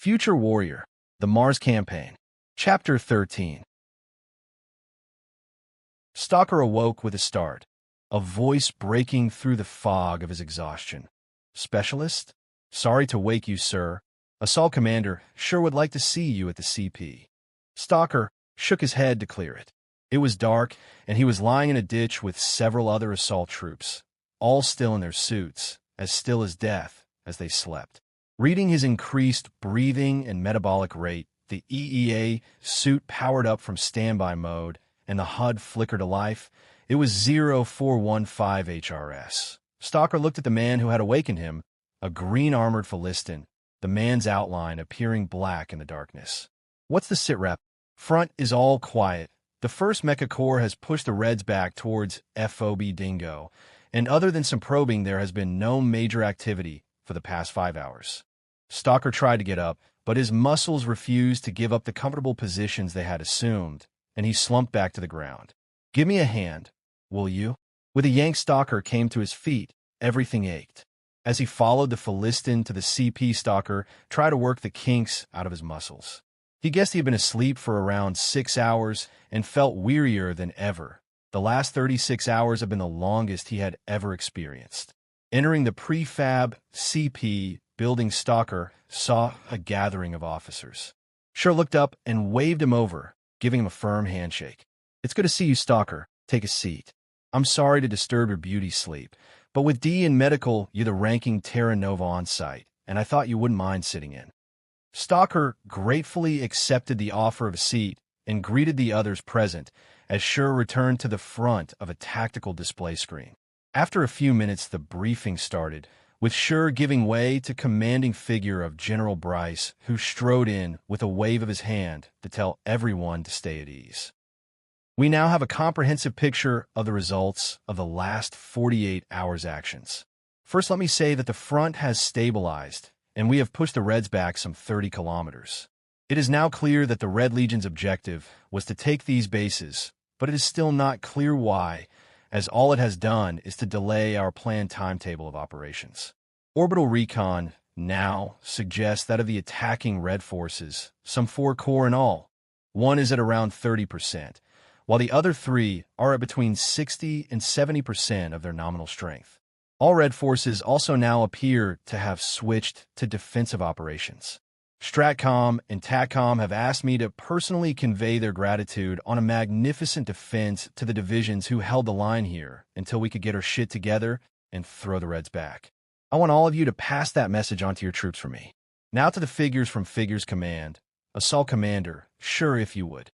Future Warrior, The Mars Campaign. Chapter 13. Stalker awoke with a start, a voice breaking through the fog of his exhaustion. Specialist? Sorry to wake you, sir. Assault Commander sure would like to see you at the CP. Stalker shook his head to clear it. It was dark, and he was lying in a ditch with several other assault troops, all still in their suits, as still as death, as they slept. Reading his increased breathing and metabolic rate, the EEA suit powered up from standby mode, and the HUD flickered to life. It was 0415 HRS. Stalker looked at the man who had awakened him, a green-armored Philistin, the man's outline appearing black in the darkness. What's the sitrep? Front is all quiet. The 1st Mecha Corps has pushed the Reds back towards FOB Dingo, and other than some probing, there has been no major activity for the past 5 hours. Stalker tried to get up, but his muscles refused to give up the comfortable positions they had assumed, and he slumped back to the ground. Give me a hand, will you? With a yank, Stalker came to his feet. Everything ached. As he followed the Philistin to the CP, Stalker tried to work the kinks out of his muscles. He guessed he had been asleep for around 6 hours and felt wearier than ever. The last 36 hours had been the longest he had ever experienced. Entering the prefab CP building, Stalker saw a gathering of officers. Sure looked up and waved him over, giving him a firm handshake. It's good to see you, Stalker. Take a seat. I'm sorry to disturb your beauty sleep, but with D in medical, you're the ranking Terra Nova on site, and I thought you wouldn't mind sitting in. Stalker gratefully accepted the offer of a seat and greeted the others present as Sure returned to the front of a tactical display screen. After a few minutes, the briefing started, with Sure giving way to commanding figure of General Bryce, who strode in with a wave of his hand to tell everyone to stay at ease. We now have a comprehensive picture of the results of the last 48 hours' actions. First, let me say that the front has stabilized, and we have pushed the Reds back some 30 kilometers. It is now clear that the Red Legion's objective was to take these bases, but it is still not clear why, as all it has done is to delay our planned timetable of operations. Orbital recon now suggests that of the attacking Red forces, some 4 corps in all, one is at around 30%, while the other 3 are at between 60 and 70% of their nominal strength. All Red forces also now appear to have switched to defensive operations. Stratcom and TACCOM have asked me to personally convey their gratitude on a magnificent defense to the divisions who held the line here until we could get our shit together and throw the Reds back. I want all of you to pass that message on to your troops for me. Now to the figures from Figures Command. Assault Commander, Sure, if you would.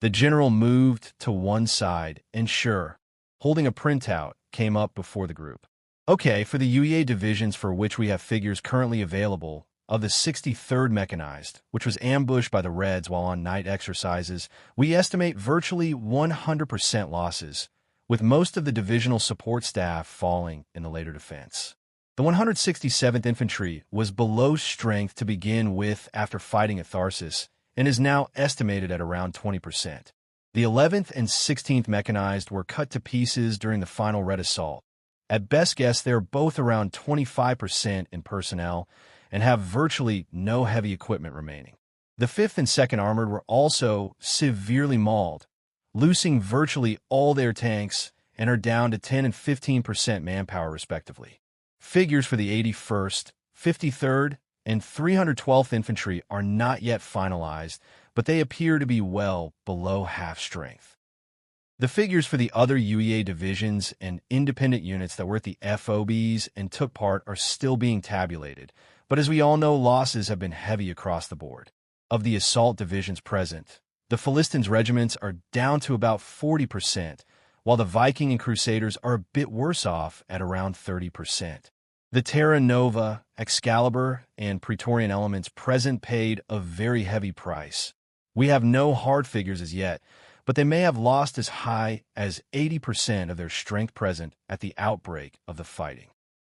The general moved to one side, and Sure, holding a printout, came up before the group. Okay, for the UEA divisions for which we have figures currently available, of the 63rd Mechanized, which was ambushed by the Reds while on night exercises, we estimate virtually 100% losses, with most of the divisional support staff falling in the later defense. The 167th Infantry was below strength to begin with after fighting at Tharsis, and is now estimated at around 20%. The 11th and 16th Mechanized were cut to pieces during the final Red assault. At best guess, they are both around 25% in personnel, and have virtually no heavy equipment remaining. The 5th and 2nd Armored were also severely mauled, losing virtually all their tanks and are down to 10 and 15% manpower respectively. Figures for the 81st, 53rd, and 312th Infantry are not yet finalized, but they appear to be well below half strength. The figures for the other UEA divisions and independent units that were at the FOBs and took part are still being tabulated, but as we all know, losses have been heavy across the board. Of the assault divisions present, the Philistin's regiments are down to about 40%, while the Viking and Crusaders are a bit worse off at around 30%. The Terra Nova, Excalibur, and Praetorian elements present paid a very heavy price. We have no hard figures as yet, but they may have lost as high as 80% of their strength present at the outbreak of the fighting.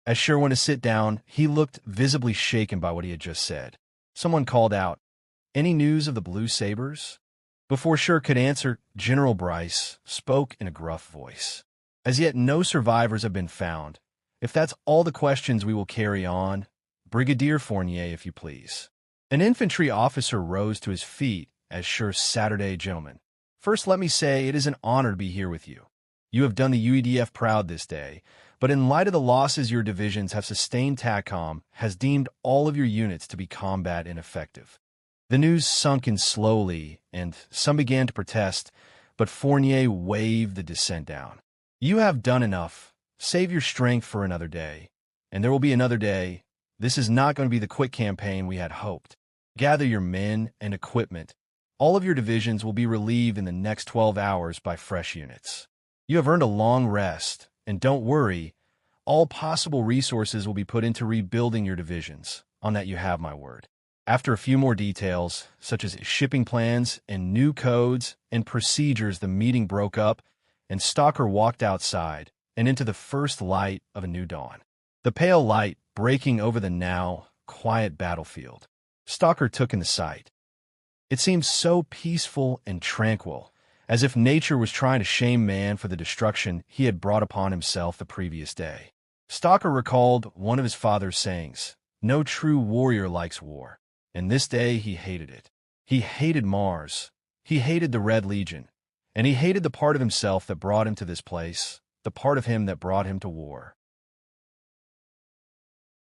As Sure went to sit down, he looked visibly shaken by what he had just said. Someone called out, "Any news of the Blue Sabres?" Before Sure could answer, General Bryce spoke in a gruff voice. As yet, no survivors have been found. If that's all the questions, we will carry on. Brigadier Fournier, if you please. An infantry officer rose to his feet as sure Saturday gentlemen. First, let me say it is an honor to be here with you. You have done the UEDF proud this day, but in light of the losses your divisions have sustained, TACOM has deemed all of your units to be combat ineffective. The news sunk in slowly, and some began to protest, but Fournier waved the dissent down. You have done enough. Save your strength for another day. And there will be another day. This is not going to be the quick campaign we had hoped. Gather your men and equipment. All of your divisions will be relieved in the next 12 hours by fresh units. You have earned a long rest, and don't worry, all possible resources will be put into rebuilding your divisions. On that you have my word. After a few more details, such as shipping plans and new codes and procedures, the meeting broke up, and Stalker walked outside and into the first light of a new dawn. The pale light breaking over the now quiet battlefield. Stalker took in the sight. It seemed so peaceful and tranquil, as if nature was trying to shame man for the destruction he had brought upon himself the previous day. Stalker recalled one of his father's sayings, "No true warrior likes war." And this day he hated it. He hated Mars. He hated the Red Legion. And he hated the part of himself that brought him to this place, the part of him that brought him to war.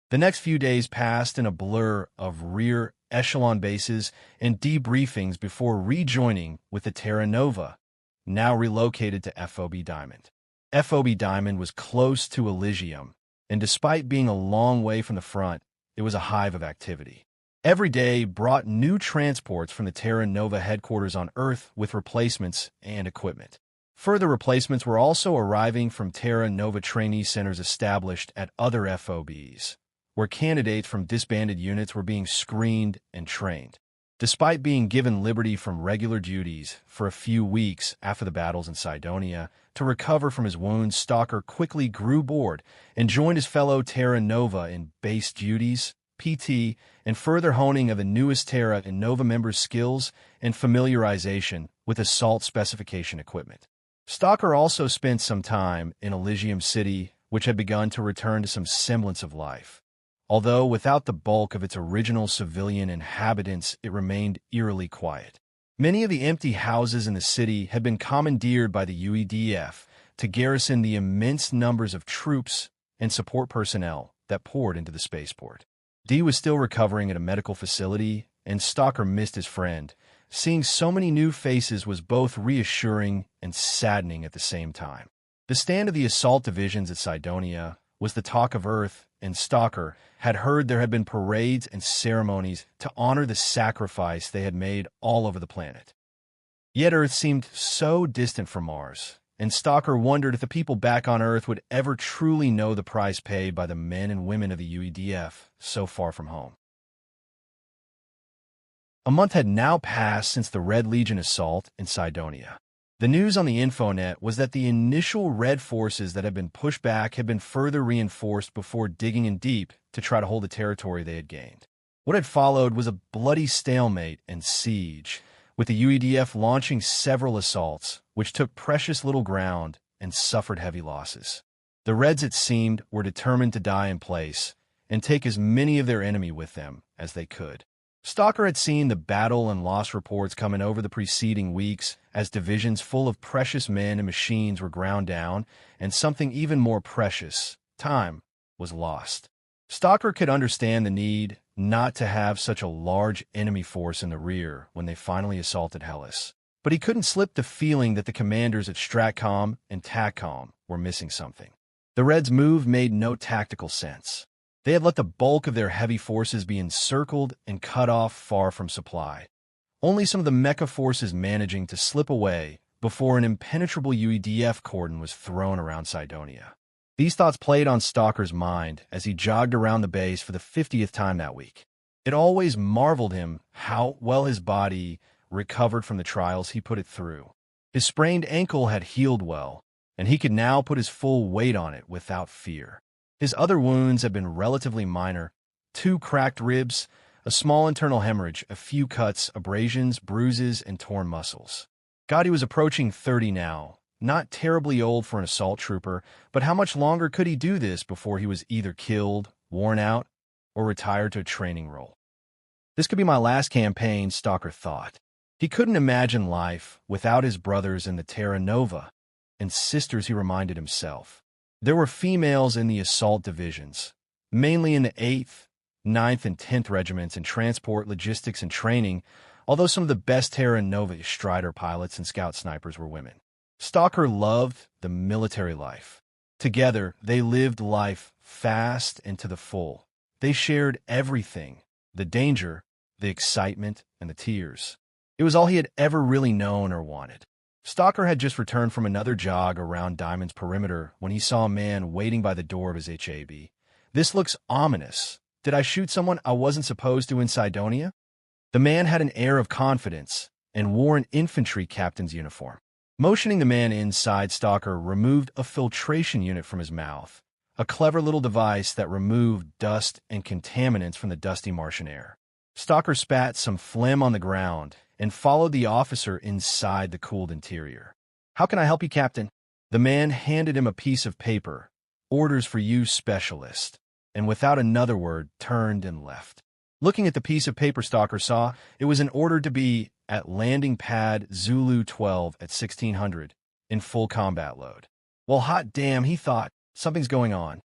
The next few days passed in a blur of rear echelon bases and debriefings before rejoining with the Terra Nova, now relocated to FOB Diamond. FOB Diamond was close to Elysium, and despite being a long way from the front, it was a hive of activity. Every day brought new transports from the Terra Nova headquarters on Earth with replacements and equipment. Further replacements were also arriving from Terra Nova trainee centers established at other FOBs, where candidates from disbanded units were being screened and trained. Despite being given liberty from regular duties for a few weeks after the battles in Cydonia to recover from his wounds, Stalker quickly grew bored and joined his fellow Terra Nova in base duties, PT, and further honing of the newest Terra and Nova members' skills and familiarization with assault specification equipment. Stalker also spent some time in Elysium City, which had begun to return to some semblance of life. Although without the bulk of its original civilian inhabitants, it remained eerily quiet. Many of the empty houses in the city had been commandeered by the UEDF to garrison the immense numbers of troops and support personnel that poured into the spaceport. D was still recovering at a medical facility, and Stalker missed his friend. Seeing so many new faces was both reassuring and saddening at the same time. The stand of the assault divisions at Cydonia was the talk of Earth, and Stalker had heard there had been parades and ceremonies to honor the sacrifice they had made all over the planet. Yet Earth seemed so distant from Mars, and Stalker wondered if the people back on Earth would ever truly know the price paid by the men and women of the UEDF so far from home. A month had now passed since the Red Legion assault in Cydonia. The news on the Infonet was that the initial Red forces that had been pushed back had been further reinforced before digging in deep to try to hold the territory they had gained. What had followed was a bloody stalemate and siege, with the UEDF launching several assaults, which took precious little ground and suffered heavy losses. The Reds, it seemed, were determined to die in place and take as many of their enemy with them as they could. Stalker had seen the battle and loss reports coming over the preceding weeks as divisions full of precious men and machines were ground down, and something even more precious, time, was lost. Stalker could understand the need not to have such a large enemy force in the rear when they finally assaulted Hellas, but he couldn't slip the feeling that the commanders at Stratcom and TACCOM were missing something. The Reds' move made no tactical sense. They had let the bulk of their heavy forces be encircled and cut off far from supply. Only some of the mecha forces managing to slip away before an impenetrable UEDF cordon was thrown around Cydonia. These thoughts played on Stalker's mind as he jogged around the base for the 50th time that week. It always marveled him how well his body recovered from the trials he put it through. His sprained ankle had healed well, and he could now put his full weight on it without fear. His other wounds had been relatively minor: 2 cracked ribs, a small internal hemorrhage, a few cuts, abrasions, bruises, and torn muscles. God, he was approaching 30 now. Not terribly old for an assault trooper, but how much longer could he do this before he was either killed, worn out, or retired to a training role? This could be my last campaign, Stalker thought. He couldn't imagine life without his brothers in the Terra Nova, and sisters, he reminded himself. There were females in the assault divisions, mainly in the 8th, 9th, and 10th regiments in transport, logistics, and training, although some of the best Terra Nova Strider pilots and scout snipers were women. Stalker loved the military life. Together, they lived life fast and to the full. They shared everything, the danger, the excitement, and the tears. It was all he had ever really known or wanted. Stalker had just returned from another jog around Diamond's perimeter when he saw a man waiting by the door of his HAB. This looks ominous. Did I shoot someone I wasn't supposed to in Cydonia? The man had an air of confidence and wore an infantry captain's uniform. Motioning the man inside, Stalker removed a filtration unit from his mouth, a clever little device that removed dust and contaminants from the dusty Martian air. Stalker spat some phlegm on the ground and followed the officer inside the cooled interior. "How can I help you, Captain?" The man handed him a piece of paper, "Orders for you, Specialist," and without another word turned and left. Looking at the piece of paper, Stalker saw it was an order to be at landing pad Zulu 12 at 1600 in full combat load. Well, hot damn, he thought, something's going on.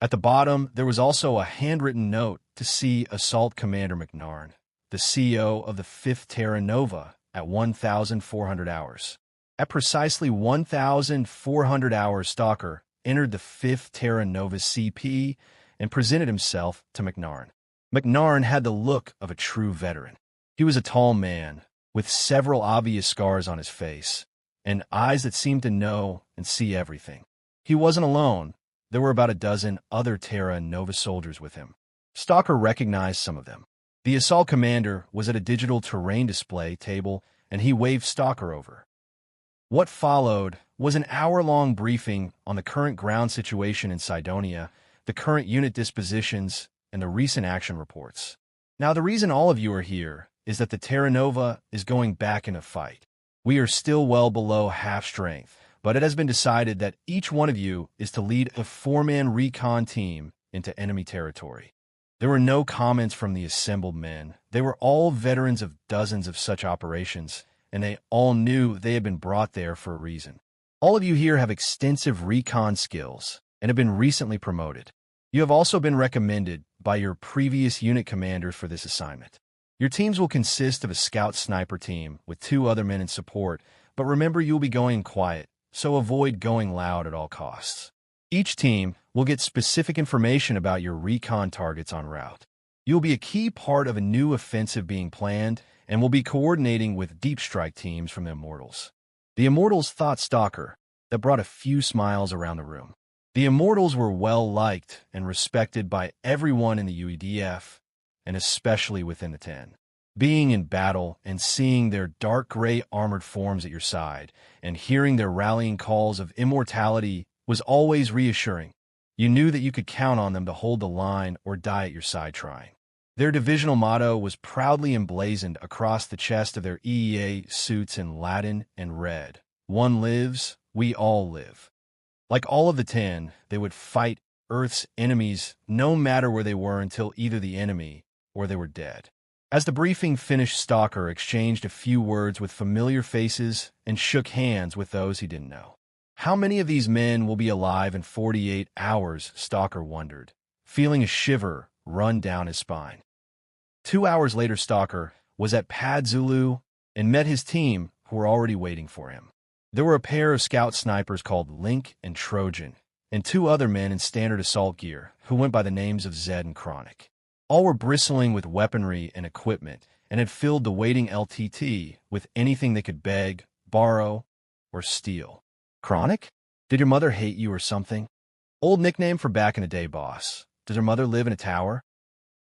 At the bottom, there was also a handwritten note to see Assault Commander McNarn, the CEO of the 5th Terra Nova, at 1,400 hours. At precisely 1,400 hours, Stalker entered the 5th Terra Nova's CP and presented himself to McNarn. McNarn had the look of a true veteran. He was a tall man, with several obvious scars on his face, and eyes that seemed to know and see everything. He wasn't alone. There were about a dozen other Terra Nova soldiers with him. Stalker recognized some of them. The assault commander was at a digital terrain display table, and he waved Stalker over. What followed was an hour-long briefing on the current ground situation in Cydonia, the current unit dispositions, and the recent action reports. Now, the reason all of you are here is that the Terra Nova is going back in a fight. We are still well below half strength, but it has been decided that each one of you is to lead a 4-man recon team into enemy territory. There were no comments from the assembled men. They were all veterans of dozens of such operations, and they all knew they had been brought there for a reason. All of you here have extensive recon skills and have been recently promoted. You have also been recommended by your previous unit commanders for this assignment. Your teams will consist of a scout sniper team with 2 other men in support, but remember, you will be going quiet, so avoid going loud at all costs. Each team will get specific information about your recon targets en route. You will be a key part of a new offensive being planned and will be coordinating with deep strike teams from the Immortals. The Immortals thought Stalker, that brought a few smiles around the room. The Immortals were well-liked and respected by everyone in the UEDF, and especially within the 10. Being in battle and seeing their dark gray armored forms at your side and hearing their rallying calls of immortality was always reassuring. You knew that you could count on them to hold the line or die at your side trying. Their divisional motto was proudly emblazoned across the chest of their EEA suits in Latin and read, "One lives, we all live." Like all of the 10, they would fight Earth's enemies no matter where they were until either the enemy or they were dead. As the briefing finished, Stalker exchanged a few words with familiar faces and shook hands with those he didn't know. How many of these men will be alive in 48 hours, Stalker wondered, feeling a shiver run down his spine. 2 hours later, Stalker was at Pad Zulu and met his team, who were already waiting for him. There were a pair of scout snipers called Link and Trojan, and 2 other men in standard assault gear who went by the names of Zed and Chronic. All were bristling with weaponry and equipment and had filled the waiting LTT with anything they could beg, borrow, or steal. "Chronic? Did your mother hate you or something?" "Old nickname for back in the day, boss. Does her mother live in a tower?"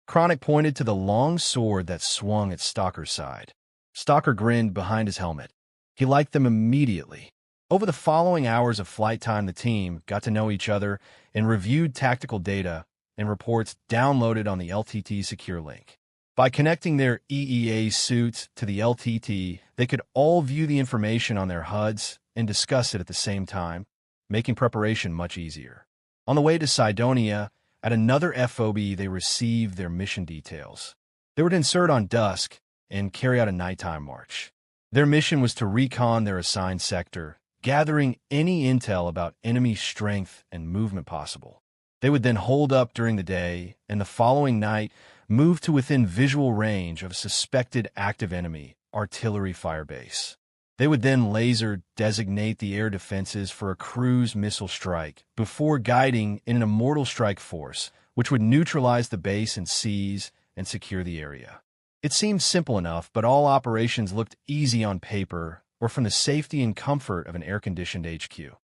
Chronic pointed to the long sword that swung at Stalker's side. Stalker grinned behind his helmet. He liked them immediately. Over the following hours of flight time, the team got to know each other and reviewed tactical data and reports downloaded on the LTT secure link. By connecting their EEA suits to the LTT, they could all view the information on their HUDs and discuss it at the same time, making preparation much easier. On the way to Cydonia, at another FOB, they received their mission details. They would insert on dusk and carry out a nighttime march. Their mission was to recon their assigned sector, gathering any intel about enemy strength and movement possible. They would then hold up during the day, and the following night move to within visual range of a suspected active enemy artillery firebase. They would then laser designate the air defenses for a cruise missile strike before guiding in an immortal strike force, which would neutralize the base and seize and secure the area. It seemed simple enough, but all operations looked easy on paper or from the safety and comfort of an air-conditioned HQ.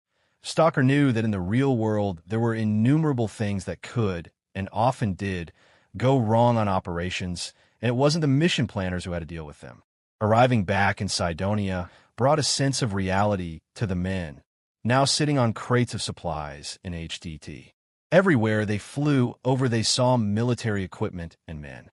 Stalker knew that in the real world there were innumerable things that could, and often did, go wrong on operations, and it wasn't the mission planners who had to deal with them. Arriving back in Cydonia brought a sense of reality to the men, now sitting on crates of supplies in HDT. Everywhere they flew over they saw military equipment and men.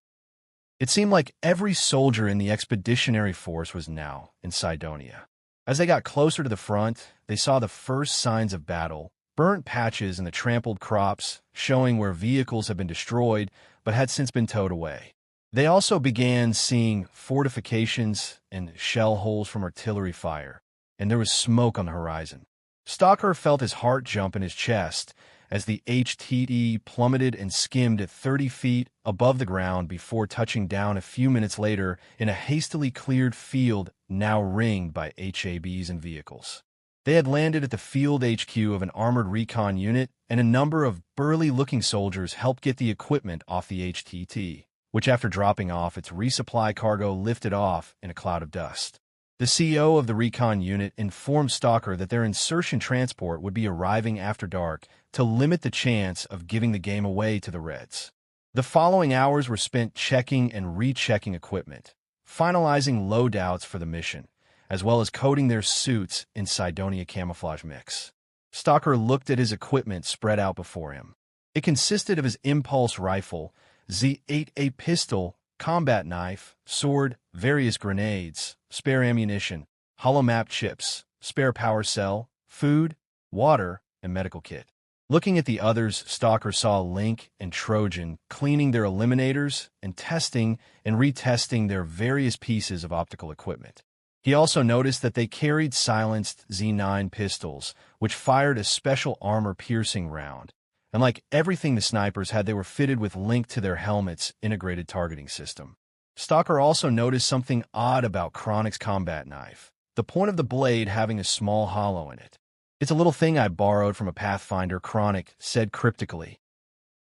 It seemed like every soldier in the expeditionary force was now in Cydonia. As they got closer to the front, they saw the first signs of battle, burnt patches in the trampled crops, showing where vehicles had been destroyed but had since been towed away. They also began seeing fortifications and shell holes from artillery fire, and there was smoke on the horizon. Stalker felt his heart jump in his chest as the HTE plummeted and skimmed at 30 feet above the ground before touching down a few minutes later in a hastily cleared field now ringed by HABs and vehicles. They had landed at the field HQ of an armored recon unit, and a number of burly-looking soldiers helped get the equipment off the HTT, which after dropping off its resupply cargo lifted off in a cloud of dust. The CEO of the recon unit informed Stalker that their insertion transport would be arriving after dark to limit the chance of giving the game away to the Reds. The following hours were spent checking and rechecking equipment, finalizing loadouts for the mission, as well as coating their suits in Cydonia camouflage mix. Stalker looked at his equipment spread out before him. It consisted of his impulse rifle, Z8A pistol, combat knife, sword, various grenades, spare ammunition, hollow map chips, spare power cell, food, water, and medical kit. Looking at the others, Stalker saw Link and Trojan cleaning their eliminators and testing and retesting their various pieces of optical equipment. He also noticed that they carried silenced Z9 pistols, which fired a special armor-piercing round. And like everything the snipers had, they were fitted with Link to their helmets' integrated targeting system. Stalker also noticed something odd about Chronic's combat knife, the point of the blade having a small hollow in it. "It's a little thing I borrowed from a Pathfinder," Chronic said cryptically.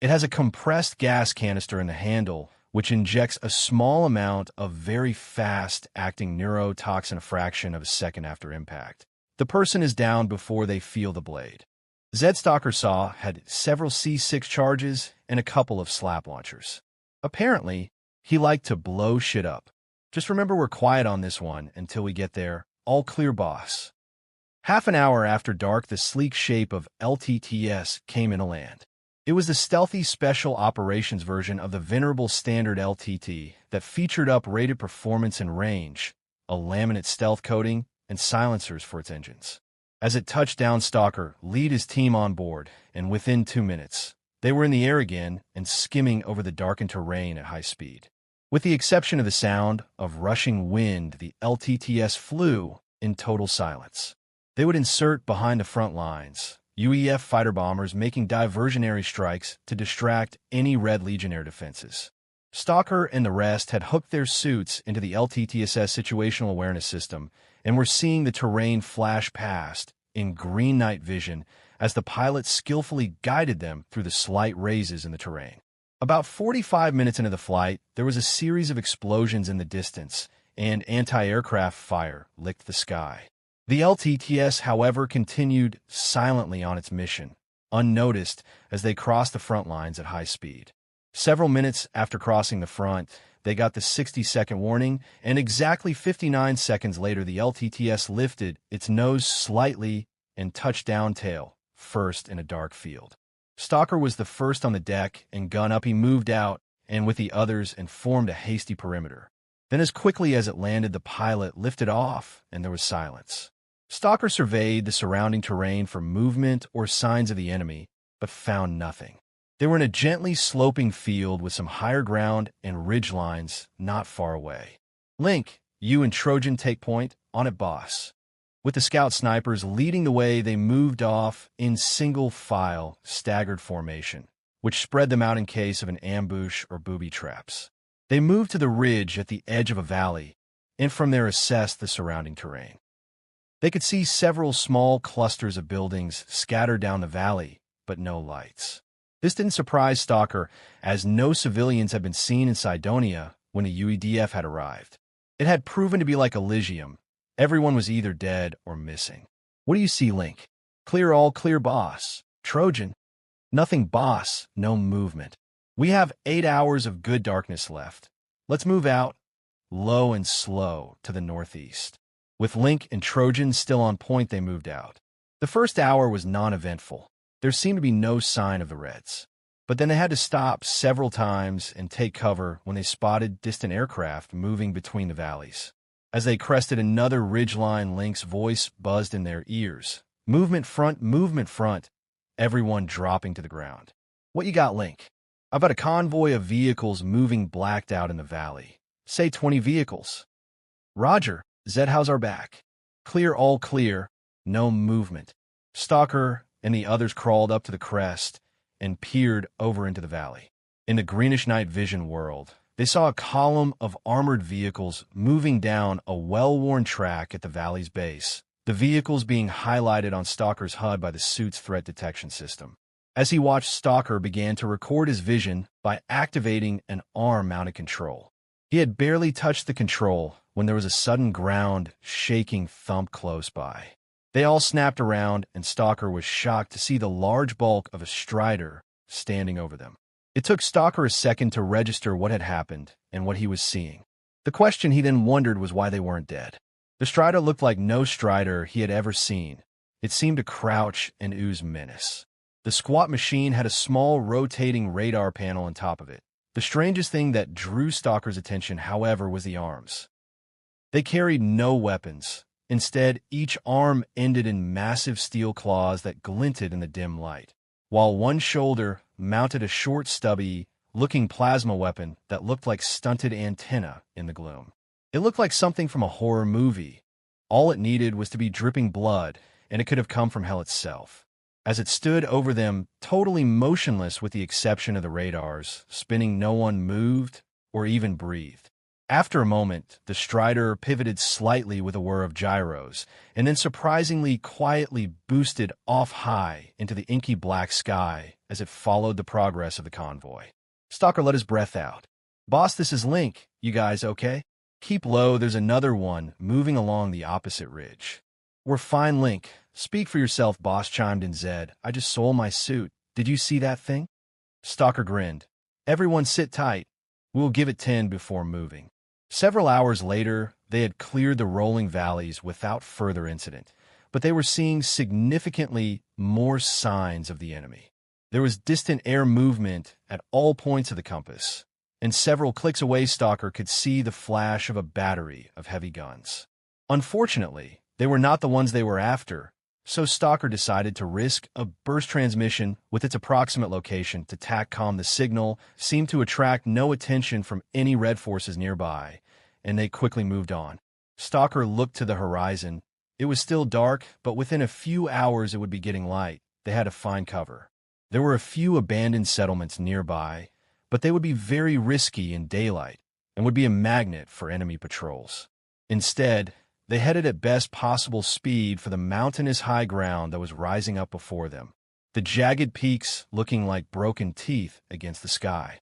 "It has a compressed gas canister in the handle, which injects a small amount of very fast-acting neurotoxin a fraction of a second after impact. The person is down before they feel the blade." Zed Stalker saw had several C6 charges and a couple of slap launchers. Apparently, he liked to blow shit up. "Just remember we're quiet on this one until we get there. All clear, boss." Half an hour after dark, the sleek shape of LTTS came into land. It was the stealthy special operations version of the venerable standard LTT that featured up-rated performance and range, a laminate stealth coating, and silencers for its engines. As it touched down, Stalker lead his team on board, and within 2 minutes, they were in the air again and skimming over the darkened terrain at high speed. With the exception of the sound of rushing wind, the LTTS flew in total silence. They would insert behind the front lines, UEF fighter bombers making diversionary strikes to distract any Red Legionnaire defenses. Stalker and the rest had hooked their suits into the LTTSS situational awareness system and were seeing the terrain flash past in green night vision as the pilot skillfully guided them through the slight raises in the terrain. About 45 minutes into the flight, there was a series of explosions in the distance, and anti-aircraft fire licked the sky. The LTTS, however, continued silently on its mission, unnoticed as they crossed the front lines at high speed. Several minutes after crossing the front, they got the 60-second warning, and exactly 59 seconds later, the LTTS lifted its nose slightly and touched down tail, first in a dark field. Stalker was the first on the deck, and gun up he moved out and with the others and formed a hasty perimeter. Then as quickly as it landed, the pilot lifted off, and there was silence. Stalker surveyed the surrounding terrain for movement or signs of the enemy, but found nothing. They were in a gently sloping field with some higher ground and ridge lines not far away. Link, you and Trojan take point. On it, boss. With the scout snipers leading the way, they moved off in single file, staggered formation, which spread them out in case of an ambush or booby traps. They moved to the ridge at the edge of a valley, and from there assessed the surrounding terrain. They could see several small clusters of buildings scattered down the valley, but no lights. This didn't surprise Stalker, as no civilians had been seen in Cydonia when the UEDF had arrived. It had proven to be like Elysium. Everyone was either dead or missing. What do you see, Link? Clear, all clear, boss. Trojan? Nothing, boss. No movement. We have 8 hours of good darkness left. Let's move out, low and slow, to the northeast. With Link and Trojan still on point, they moved out. The first hour was non-eventful. There seemed to be no sign of the Reds. But then they had to stop several times and take cover when they spotted distant aircraft moving between the valleys. As they crested another ridgeline, Link's voice buzzed in their ears. Movement front, everyone dropping to the ground. What you got, Link? I've got a convoy of vehicles moving blacked out in the valley. Say 20 vehicles. Roger. Zed, how's our back? Clear, all clear. No movement. Stalker and the others crawled up to the crest and peered over into the valley. In the greenish night vision world, they saw a column of armored vehicles moving down a well-worn track at the valley's base, the vehicles being highlighted on Stalker's HUD by the suit's threat detection system. As he watched, Stalker began to record his vision by activating an arm-mounted control. He had barely touched the control when there was a sudden ground-shaking thump close by. They all snapped around, and Stalker was shocked to see the large bulk of a Strider standing over them. It took Stalker a second to register what had happened and what he was seeing. The question he then wondered was why they weren't dead. The Strider looked like no Strider he had ever seen. It seemed to crouch and ooze menace. The squat machine had a small rotating radar panel on top of it. The strangest thing that drew Stalker's attention, however, was the arms. They carried no weapons. Instead, each arm ended in massive steel claws that glinted in the dim light, while one shoulder mounted a short, stubby-looking plasma weapon that looked like stunted antenna in the gloom. It looked like something from a horror movie. All it needed was to be dripping blood, and it could have come from hell itself. As it stood over them, totally motionless with the exception of the radars, spinning, no one moved or even breathed. After a moment, the Strider pivoted slightly with a whir of gyros, and then surprisingly quietly boosted off high into the inky black sky as it followed the progress of the convoy. Stalker let his breath out. Boss, this is Link. You guys okay? Keep low, there's another one moving along the opposite ridge. We're fine, Link. Speak for yourself, boss, chimed in Zed. I just sold my suit. Did you see that thing? Stalker grinned. Everyone sit tight. We'll give it 10 before moving. Several hours later, they had cleared the rolling valleys without further incident, but they were seeing significantly more signs of the enemy. There was distant air movement at all points of the compass, and several clicks away, Stalker could see the flash of a battery of heavy guns. Unfortunately, they were not the ones they were after, so Stalker decided to risk a burst transmission with its approximate location to TACCOM. The signal seemed to attract no attention from any Red forces nearby, and they quickly moved on. Stalker looked to the horizon. It was still dark, but within a few hours it would be getting light. They had to find cover. There were a few abandoned settlements nearby, but they would be very risky in daylight and would be a magnet for enemy patrols. Instead, they headed at best possible speed for the mountainous high ground that was rising up before them, the jagged peaks looking like broken teeth against the sky.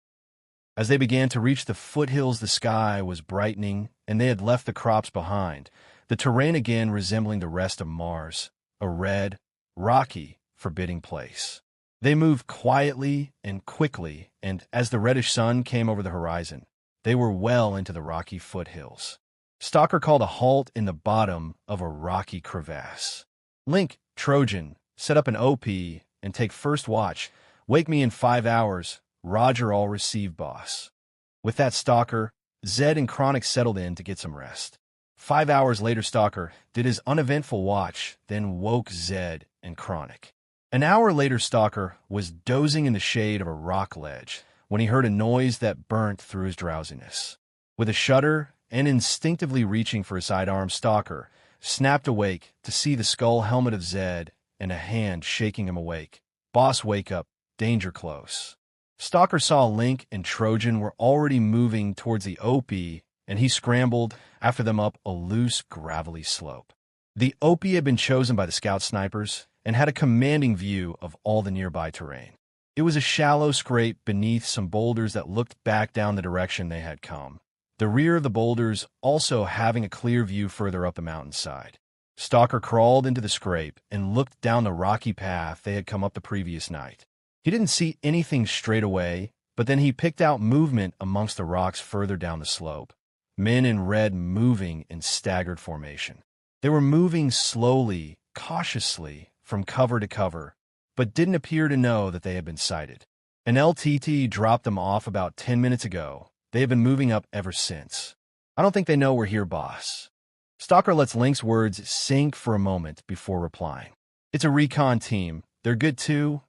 As they began to reach the foothills, the sky was brightening, and they had left the crops behind, the terrain again resembling the rest of Mars, a red, rocky, forbidding place. They moved quietly and quickly, and as the reddish sun came over the horizon, they were well into the rocky foothills. Stalker called a halt in the bottom of a rocky crevasse. Link, Trojan, set up an OP and take first watch. Wake me in 5 hours. Roger, all received, boss. With that, Stalker, Zed and Chronic settled in to get some rest. 5 hours later, Stalker did his uneventful watch, then woke Zed and Chronic. An hour later, Stalker was dozing in the shade of a rock ledge when he heard a noise that burnt through his drowsiness. With a shudder and instinctively reaching for his sidearm, Stalker snapped awake to see the skull helmet of Zed and a hand shaking him awake. "Boss, wake up. Danger close." Stalker saw Link and Trojan were already moving towards the OP, and he scrambled after them up a loose, gravelly slope. The OP had been chosen by the scout snipers and had a commanding view of all the nearby terrain. It was a shallow scrape beneath some boulders that looked back down the direction they had come, the rear of the boulders also having a clear view further up the mountainside. Stalker crawled into the scrape and looked down the rocky path they had come up the previous night. He didn't see anything straight away, but then he picked out movement amongst the rocks further down the slope. Men in red moving in staggered formation. They were moving slowly, cautiously, from cover to cover, but didn't appear to know that they had been sighted. An LTT dropped them off about 10 minutes ago. They have been moving up ever since. "I don't think they know we're here, boss." Stalker lets Link's words sink for a moment before replying. "It's a recon team. They're good too,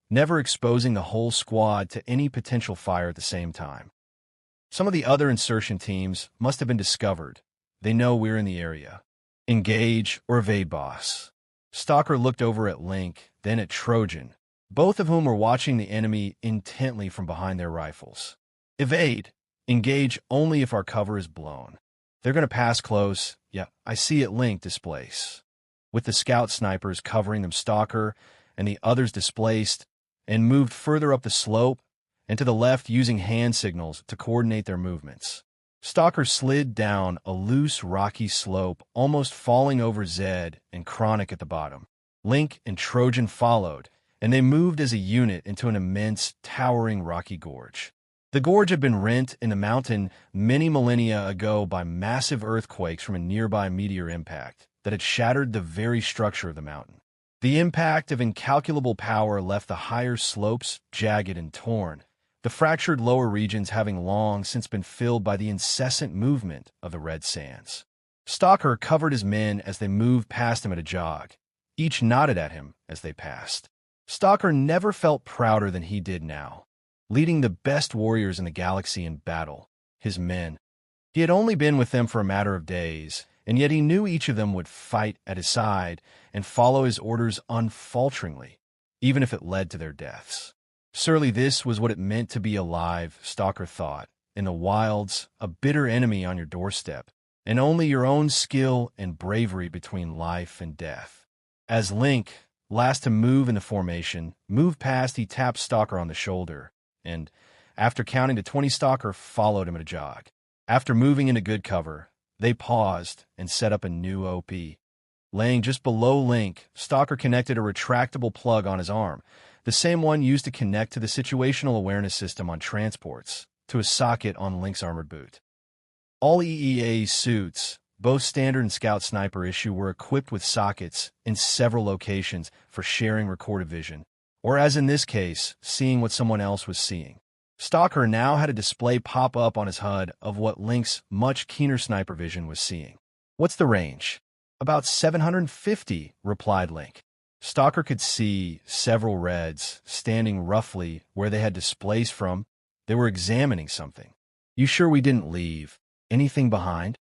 never exposing the whole squad to any potential fire at the same time. Some of the other insertion teams must have been discovered. They know we're in the area. Engage or evade, boss." Stalker looked over at Link, then at Trojan, both of whom were watching the enemy intently from behind their rifles. "Evade. Engage only if our cover is blown. They're going to pass close. Yeah, I see it, Link, displace." With the scout snipers covering them, Stalker and the others displaced and moved further up the slope and to the left using hand signals to coordinate their movements. Stalker slid down a loose, rocky slope, almost falling over Zed and Chronic at the bottom. Link and Trojan followed, and they moved as a unit into an immense, towering rocky gorge. The gorge had been rent in the mountain many millennia ago by massive earthquakes from a nearby meteor impact that had shattered the very structure of the mountain. The impact of incalculable power left the higher slopes jagged and torn, the fractured lower regions having long since been filled by the incessant movement of the red sands. Stalker covered his men as they moved past him at a jog. Each nodded at him as they passed. Stalker never felt prouder than he did now, leading the best warriors in the galaxy in battle, his men. He had only been with them for a matter of days, and yet he knew each of them would fight at his side and follow his orders unfalteringly, even if it led to their deaths. Surely this was what it meant to be alive, Stalker thought, in the wilds, a bitter enemy on your doorstep, and only your own skill and bravery between life and death. As Link, last to move in the formation, moved past, he tapped Stalker on the shoulder, and, after counting to 20, Stalker followed him at a jog. After moving into good cover, they paused and set up a new OP. Laying just below Link, Stalker connected a retractable plug on his arm, the same one used to connect to the situational awareness system on transports, to a socket on Link's armored boot. All EEA suits, both standard and Scout Sniper issue, were equipped with sockets in several locations for sharing recorded vision, or as in this case, seeing what someone else was seeing. Stalker now had a display pop up on his HUD of what Link's much keener sniper vision was seeing. "What's the range?" "About 750, replied Link. Stalker could see several reds standing roughly where they had displaced from. They were examining something. "You sure we didn't leave anything behind?"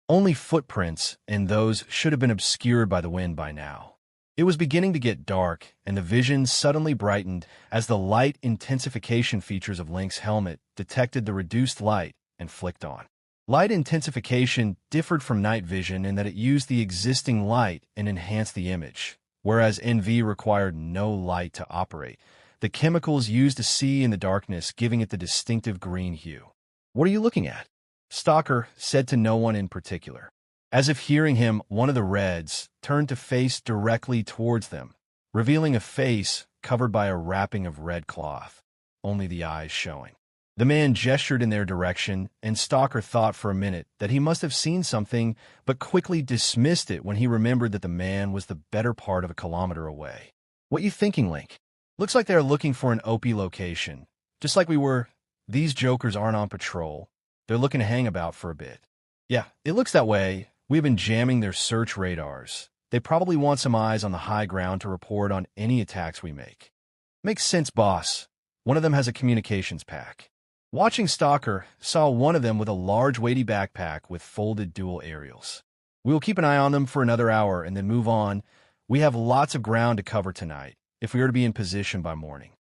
"Only footprints, and those should have been obscured by the wind by now." It was beginning to get dark, and the vision suddenly brightened as the light intensification features of Link's helmet detected the reduced light and flicked on. Light intensification differed from night vision in that it used the existing light and enhanced the image, whereas NV required no light to operate, the chemicals used to see in the darkness giving it the distinctive green hue. "What are you looking at?" Stalker said to no one in particular. As if hearing him, one of the reds turned to face directly towards them, revealing a face covered by a wrapping of red cloth, only the eyes showing. The man gestured in their direction, and Stalker thought for a minute that he must have seen something, but quickly dismissed it when he remembered that the man was the better part of a kilometer away. "What you thinking, Link?" "Looks like they're looking for an OP location. Just like we were. These jokers aren't on patrol. They're looking to hang about for a bit." "Yeah, it looks that way. We've been jamming their search radars. They probably want some eyes on the high ground to report on any attacks we make. Makes sense, boss. One of them has a communications pack. Watching Stalker saw one of them with a large weighty backpack with folded dual aerials. We will keep an eye on them for another hour and then move on. We have lots of ground to cover tonight, if we are to be in position by morning.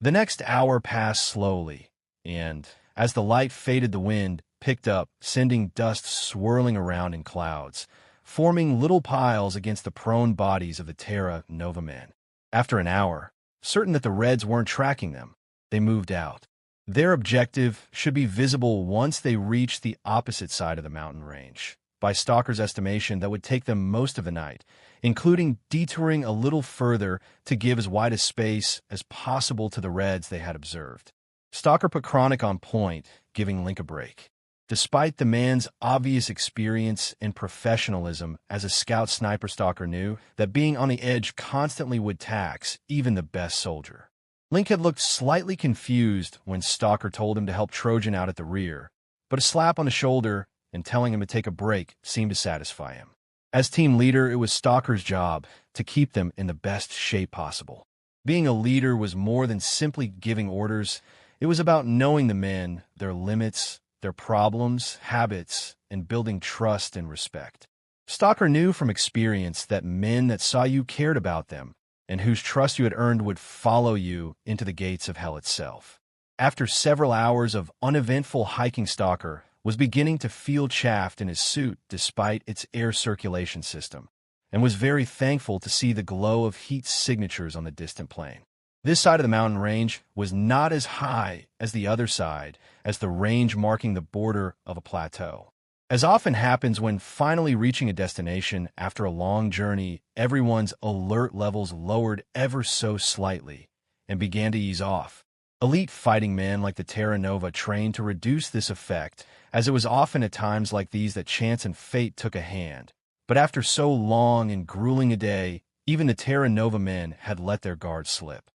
The next hour passed slowly, and as the light faded, the wind picked up, sending dust swirling around in clouds, forming little piles against the prone bodies of the Terra Nova men. After an hour, certain that the Reds weren't tracking them, they moved out. Their objective should be visible once they reached the opposite side of the mountain range. By Stalker's estimation, that would take them most of the night, including detouring a little further to give as wide a space as possible to the Reds they had observed. Stalker put Chronic on point, giving Link a break. Despite the man's obvious experience and professionalism as a scout sniper, Stalker knew that being on the edge constantly would tax even the best soldier. Link had looked slightly confused when Stalker told him to help Trojan out at the rear, but a slap on the shoulder and telling him to take a break seemed to satisfy him. As team leader, it was Stalker's job to keep them in the best shape possible. Being a leader was more than simply giving orders. It was about knowing the men, their limits, their problems, habits, and building trust and respect. Stalker knew from experience that men that saw you cared about them and whose trust you had earned would follow you into the gates of hell itself. After several hours of uneventful hiking, Stalker was beginning to feel chaffed in his suit despite its air circulation system, and was very thankful to see the glow of heat signatures on the distant plain. This side of the mountain range was not as high as the other side, as the range marking the border of a plateau. As often happens when finally reaching a destination after a long journey, everyone's alert levels lowered ever so slightly and began to ease off. Elite fighting men like the Terra Nova trained to reduce this effect, as it was often at times like these that chance and fate took a hand. But after so long and grueling a day, even the Terra Nova men had let their guard slip.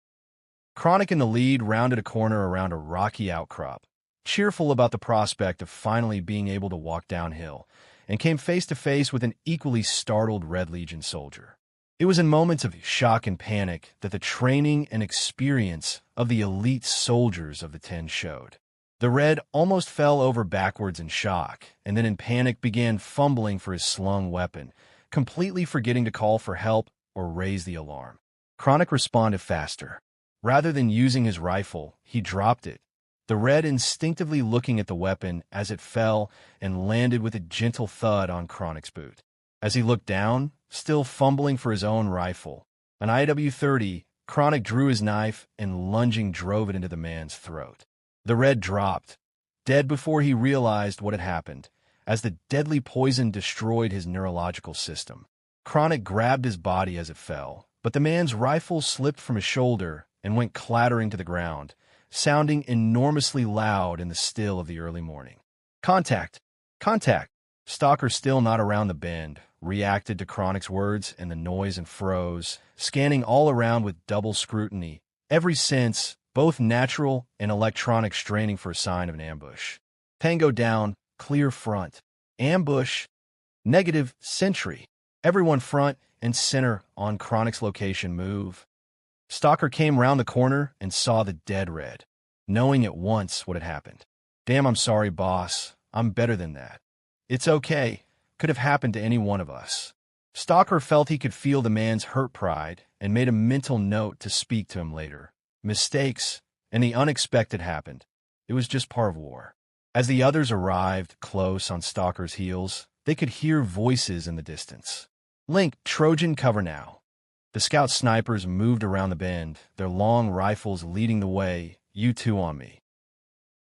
Chronic in the lead rounded a corner around a rocky outcrop, cheerful about the prospect of finally being able to walk downhill, and came face to face with an equally startled Red Legion soldier. It was in moments of shock and panic that the training and experience of the elite soldiers of the 10 showed. The Red almost fell over backwards in shock, and then in panic began fumbling for his slung weapon, completely forgetting to call for help or raise the alarm. Chronic responded faster. Rather than using his rifle, he dropped it, the Red instinctively looking at the weapon as it fell and landed with a gentle thud on Chronic's boot. As he looked down, still fumbling for his own rifle, an IW-30, Chronic drew his knife and lunging drove it into the man's throat. The Red dropped, dead before he realized what had happened, as the deadly poison destroyed his neurological system. Chronic grabbed his body as it fell, but the man's rifle slipped from his shoulder and went clattering to the ground, sounding enormously loud in the still of the early morning. Contact! Contact! Stalker, still not around the bend, reacted to Chronic's words and the noise and froze, scanning all around with double scrutiny, every sense, both natural and electronic, straining for a sign of an ambush. Tango down, clear front. Ambush, negative, sentry. Everyone front and center on Chronic's location, move. Stalker came round the corner and saw the dead Red, knowing at once what had happened. Damn, I'm sorry, boss. I'm better than that. It's okay. Could have happened to any one of us. Stalker felt he could feel the man's hurt pride and made a mental note to speak to him later. Mistakes and the unexpected happened. It was just part of war. As the others arrived close on Stalker's heels, they could hear voices in the distance. Link, Trojan, cover now. The scout snipers moved around the bend, their long rifles leading the way. You two on me.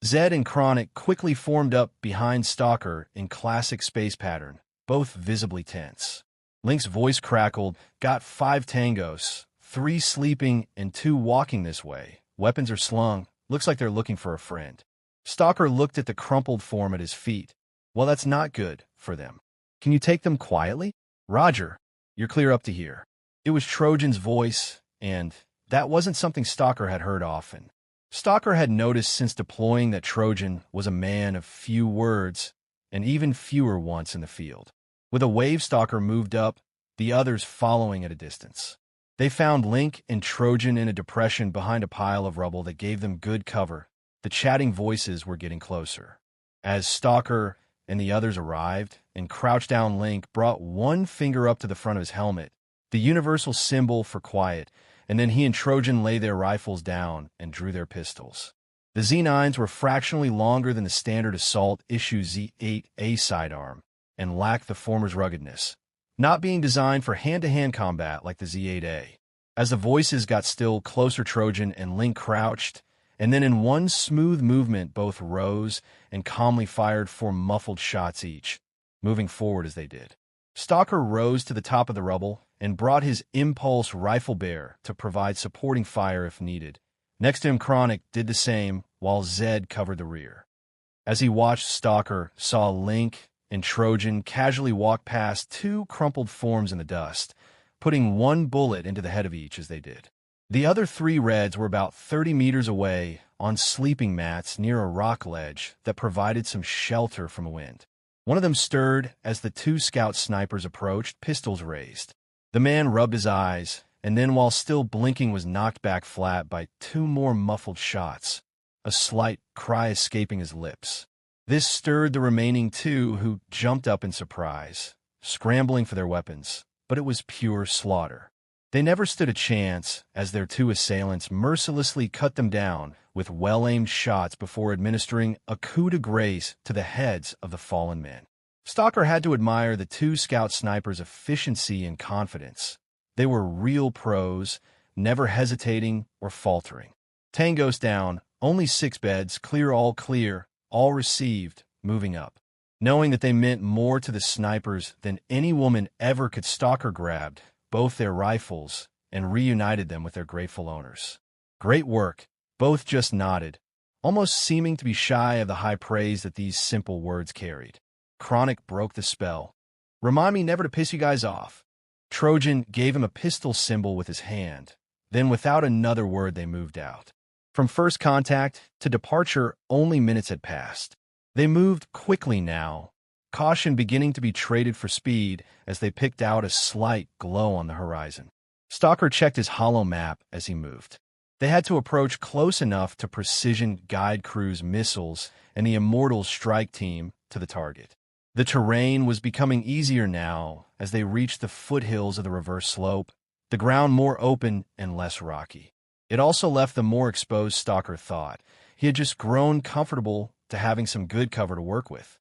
Zed and Chronic quickly formed up behind Stalker in classic space pattern, both visibly tense. Link's voice crackled. Got 5 tangos, 3 sleeping and 2 walking this way. Weapons are slung. Looks like they're looking for a friend. Stalker looked at the crumpled form at his feet. Well, that's not good for them. Can you take them quietly? Roger. You're clear up to here. It was Trojan's voice, and that wasn't something Stalker had heard often. Stalker had noticed since deploying that Trojan was a man of few words, and even fewer once in the field. With a wave, Stalker moved up the others following at a distance. They found Link and Trojan in a depression behind a pile of rubble that gave them good cover. The chatting voices were getting closer. As Stalker and the others arrived, and crouched down, Link brought one finger up to the front of his helmet, the universal symbol for quiet, and then he and Trojan lay their rifles down and drew their pistols. The Z9s were fractionally longer than the standard assault issue Z8A sidearm, and lacked the former's ruggedness, not being designed for hand-to-hand combat like the Z8A. As the voices got still closer, Trojan and Link crouched, and then in one smooth movement both rose and calmly fired 4 muffled shots each, moving forward as they did. Stalker rose to the top of the rubble and brought his impulse rifle bear to provide supporting fire if needed. Next to him, Chronic did the same, while Zed covered the rear. As he watched, Stalker saw Link and Trojan casually walk past 2 crumpled forms in the dust, putting 1 bullet into the head of each as they did. The other 3 Reds were about 30 meters away on sleeping mats near a rock ledge that provided some shelter from the wind. One of them stirred as the 2 scout snipers approached, pistols raised. The man rubbed his eyes, and then while still blinking was knocked back flat by 2 more muffled shots, a slight cry escaping his lips. This stirred the remaining 2, who jumped up in surprise, scrambling for their weapons, but it was pure slaughter. They never stood a chance as their 2 assailants mercilessly cut them down with well-aimed shots before administering a coup de grace to the heads of the fallen men. Stalker had to admire the 2 scout snipers' efficiency and confidence. They were real pros, never hesitating or faltering. Tangos down, only 6 beds, clear, all received, moving up. Knowing that they meant more to the snipers than any woman ever could, Stalker grabbed both their rifles and reunited them with their grateful owners. Great work, both just nodded, almost seeming to be shy of the high praise that these simple words carried. Chronic broke the spell. Remind me never to piss you guys off. Trojan gave him a pistol symbol with his hand. Then without another word they moved out. From first contact to departure, only minutes had passed. They moved quickly now, caution beginning to be traded for speed as they picked out a slight glow on the horizon. Stalker checked his holo map as he moved. They had to approach close enough to precision guide cruise missiles and the Immortals strike team to the target. The terrain was becoming easier now as they reached the foothills of the reverse slope, the ground more open and less rocky. It also left the more exposed, Stalker thought. He had just grown comfortable to having some good cover to work with.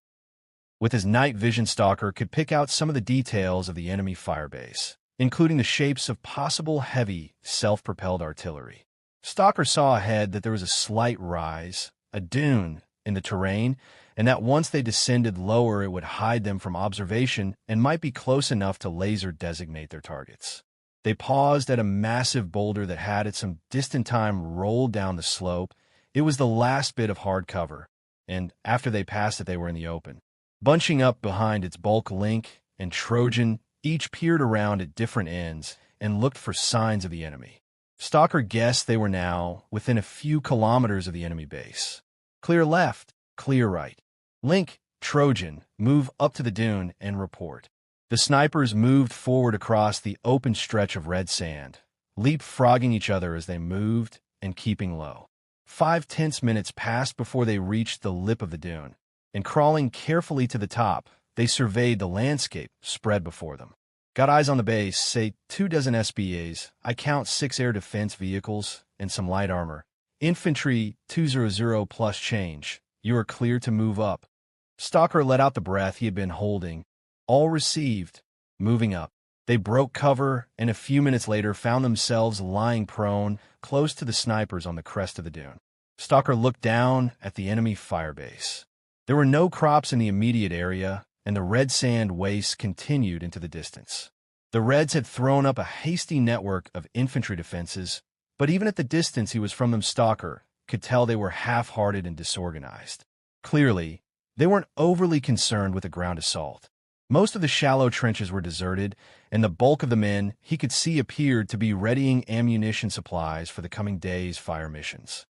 With his night vision, Stalker could pick out some of the details of the enemy firebase, including the shapes of possible heavy, self-propelled artillery. Stalker saw ahead that there was a slight rise, a dune, in the terrain, and that once they descended lower it would hide them from observation and might be close enough to laser designate their targets. They paused at a massive boulder that had at some distant time rolled down the slope. It was the last bit of hard cover, and after they passed it they were in the open. Bunching up behind its bulk, Link and Trojan each peered around at different ends and looked for signs of the enemy. Stalker guessed they were now within a few kilometers of the enemy base. Clear left, clear right. Link, Trojan, move up to the dune and report. The snipers moved forward across the open stretch of red sand, leapfrogging each other as they moved and keeping low. 5 tense minutes passed before they reached the lip of the dune, and crawling carefully to the top, they surveyed the landscape spread before them. Got eyes on the base, say 24 SBAs. I count 6 air defense vehicles and some light armor. Infantry 200 plus change. You are clear to move up. Stalker let out the breath he had been holding. All received. Moving up. They broke cover and a few minutes later found themselves lying prone, close to the snipers on the crest of the dune. Stalker looked down at the enemy firebase. There were no crops in the immediate area, and the red sand waste continued into the distance. The Reds had thrown up a hasty network of infantry defenses, but even at the distance he was from them, Stalker could tell they were half-hearted and disorganized. Clearly, they weren't overly concerned with a ground assault. Most of the shallow trenches were deserted, and the bulk of the men he could see appeared to be readying ammunition supplies for the coming day's fire missions.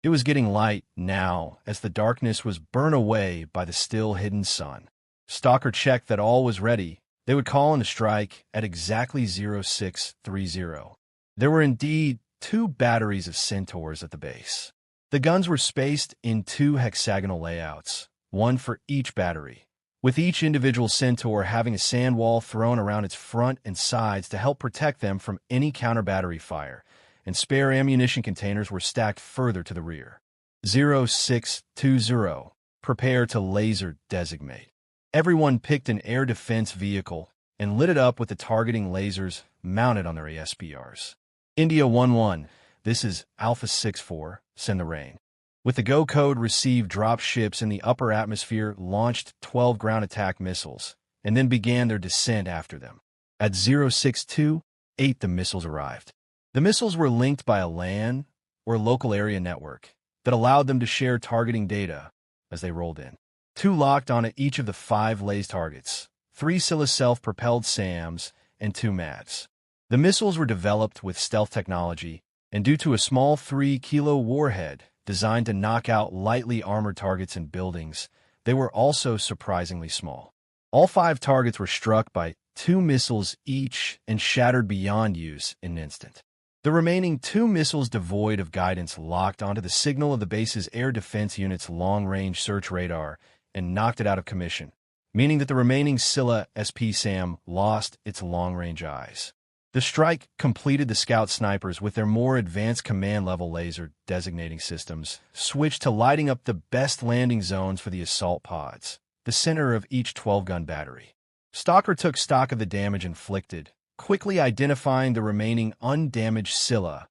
It was getting light now as the darkness was burned away by the still hidden sun. Stalker checked that all was ready, They would call in a strike at exactly 0630. There were indeed 2 batteries of Centaurs at the base. The guns were spaced in 2 hexagonal layouts, one for each battery, with each individual Centaur having a sand wall thrown around its front and sides to help protect them from any counter-battery fire, and spare ammunition containers were stacked further to the rear. 0620. Prepare to laser designate. Everyone picked an air defense vehicle and lit it up with the targeting lasers mounted on their ASPRs. India 1-1, this is Alpha 6-4, send the rain. With the go code received, drop ships in the upper atmosphere launched 12 ground attack missiles and then began their descent after them. At 0628, the missiles arrived. The missiles were linked by a LAN, or local area network, that allowed them to share targeting data as they rolled in. 2 locked on at each of the 5 lays targets, 3 Scylla self-propelled SAMs, and 2 MAVs. The missiles were developed with stealth technology, and due to a small 3-kilo warhead designed to knock out lightly armored targets and buildings, they were also surprisingly small. All 5 targets were struck by 2 missiles each and shattered beyond use in an instant. The remaining 2 missiles devoid of guidance locked onto the signal of the base's air defense unit's long-range search radar and knocked it out of commission, meaning that the remaining Scylla SP-SAM lost its long-range eyes. The strike completed the scout snipers with their more advanced command-level laser designating systems, switched to lighting up the best landing zones for the assault pods, the center of each 12-gun battery. Stalker took stock of the damage inflicted, quickly identifying the remaining undamaged Scylla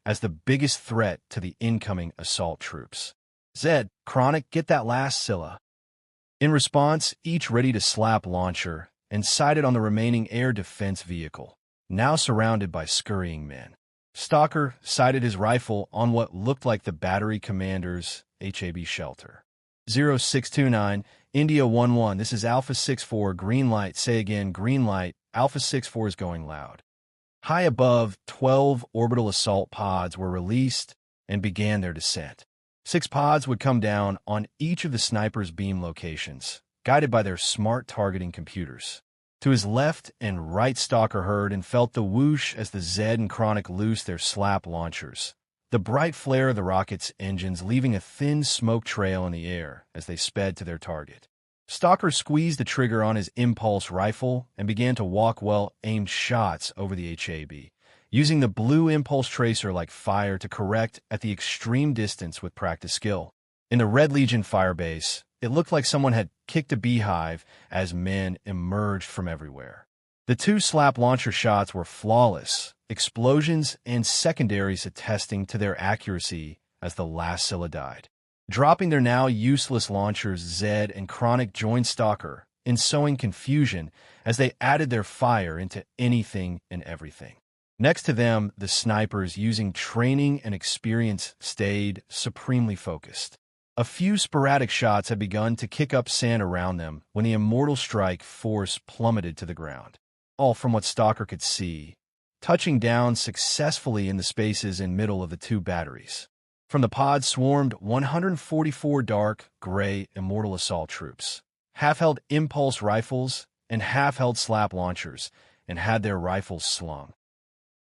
as the biggest threat to the incoming assault troops. Zed, Chronic, get that last Scylla. In response, each ready to slap launcher and sighted on the remaining air defense vehicle, now surrounded by scurrying men. Stalker sighted his rifle on what looked like the battery commander's HAB shelter. 0629, India 1-1, this is Alpha 6-4, green light, say again, green light, Alpha 6-4 is going loud. High above, 12 orbital assault pods were released and began their descent. 6 pods would come down on each of the sniper's beam locations, guided by their smart targeting computers. To his left and right, Stalker heard and felt the whoosh as the Zed and Chronic loosed their slap launchers, the bright flare of the rocket's engines leaving a thin smoke trail in the air as they sped to their target. Stalker squeezed the trigger on his impulse rifle and began to walk well-aimed shots over the HAB, using the blue impulse tracer like fire to correct at the extreme distance with practice skill. In the Red Legion firebase, it looked like someone had kicked a beehive as men emerged from everywhere. The 2 slap launcher shots were flawless, explosions and secondaries attesting to their accuracy as the last Scylla died. Dropping their now useless launchers, Zed and Chronic joined Stalker in sowing confusion as they added their fire into anything and everything. Next to them, the snipers, using training and experience, stayed supremely focused. A few sporadic shots had begun to kick up sand around them when the immortal strike force plummeted to the ground, all from what Stalker could see, touching down successfully in the spaces in middle of the 2 batteries. From the pod swarmed 144 dark, gray immortal assault troops, half-held impulse rifles and half-held slap launchers, and had their rifles slung.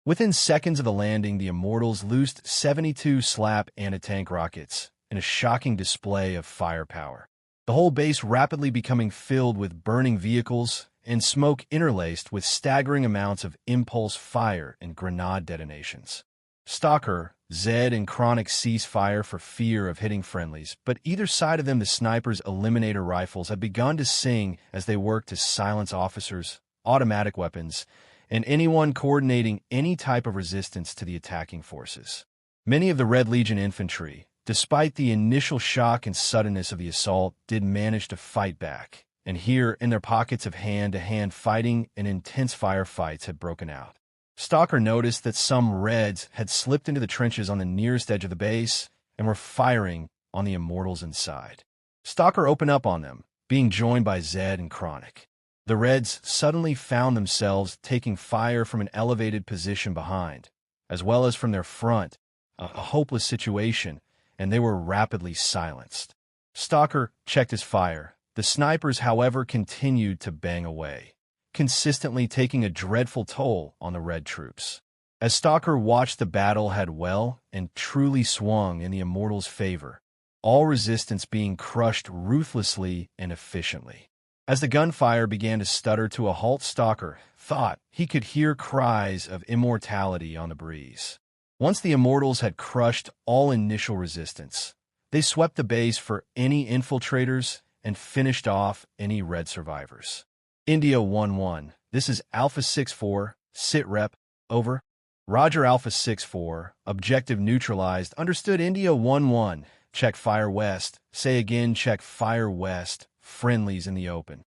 Within seconds of the landing, the immortals loosed 72 slap anti-tank rockets in a shocking display of firepower, the whole base rapidly becoming filled with burning vehicles and smoke interlaced with staggering amounts of impulse fire and grenade detonations. Stalker, Zed, and Chronic ceased fire for fear of hitting friendlies, but either side of them the snipers' eliminator rifles had begun to sing as they worked to silence officers, automatic weapons, and anyone coordinating any type of resistance to the attacking forces. Many of the Red Legion infantry, despite the initial shock and suddenness of the assault, did manage to fight back, and here in their pockets of hand-to-hand fighting and intense firefights had broken out. Stalker noticed that some Reds had slipped into the trenches on the nearest edge of the base and were firing on the immortals inside. Stalker opened up on them, being joined by Zed and Chronic. The Reds suddenly found themselves taking fire from an elevated position behind, as well as from their front, a hopeless situation, and they were rapidly silenced. Stalker checked his fire. The snipers, however, continued to bang away, consistently taking a dreadful toll on the Red troops. As Stalker watched, the battle had well and truly swung in the Immortals' favor, all resistance being crushed ruthlessly and efficiently. As the gunfire began to stutter to a halt, Stalker thought he could hear cries of immortality on the breeze. Once the Immortals had crushed all initial resistance, they swept the base for any infiltrators and finished off any Red survivors. India 1-1. This is Alpha 6-4, sit rep, over. Roger Alpha 6-4, objective neutralized, understood. India 1-1, check fire west, say again check fire west, friendlies in the open.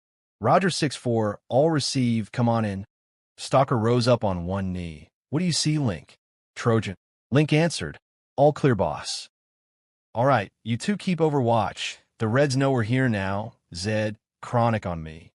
Roger 6-4, all received, come on in. Stalker rose up on one knee. What do you see, Link? Trojan. Link answered, all clear, boss. All right, you two keep overwatch. The Reds know we're here now. Zed, Chronic on me.